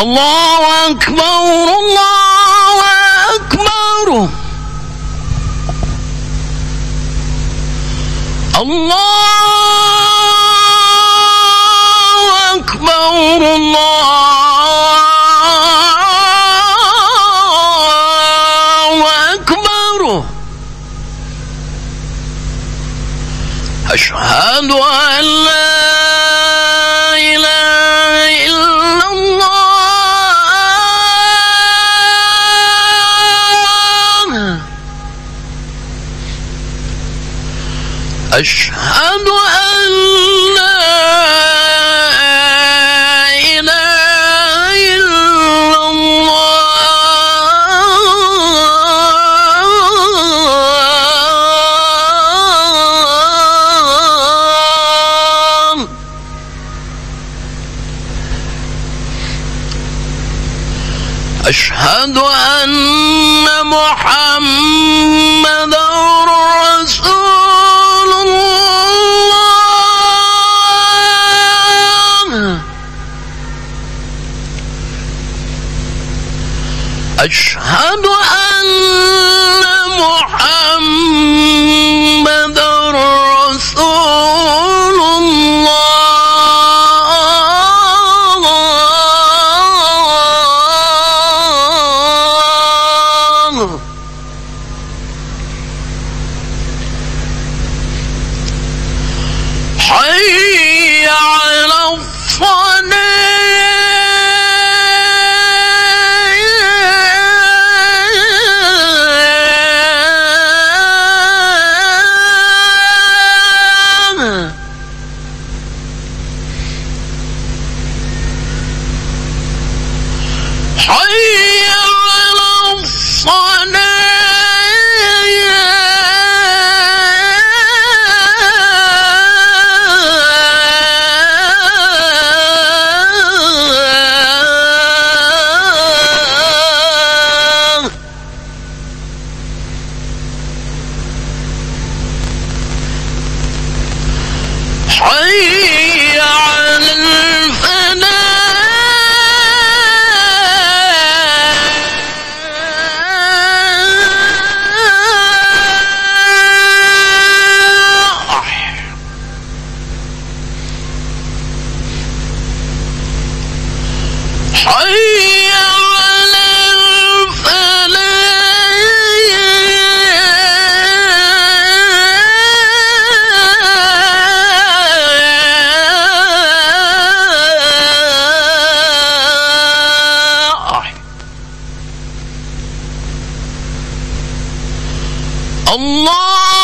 الله أكبر الله أكبر الله أكبر الله أكبر أشهد أن لا إله إلا الله أشهد أن لا إله إلا الله أشهد أن محمدًا رسول الله أشهد أن محمدًا رسول الله حي على الصلاة حي على الصلاة حي على الفلاح حي على الفلاح الله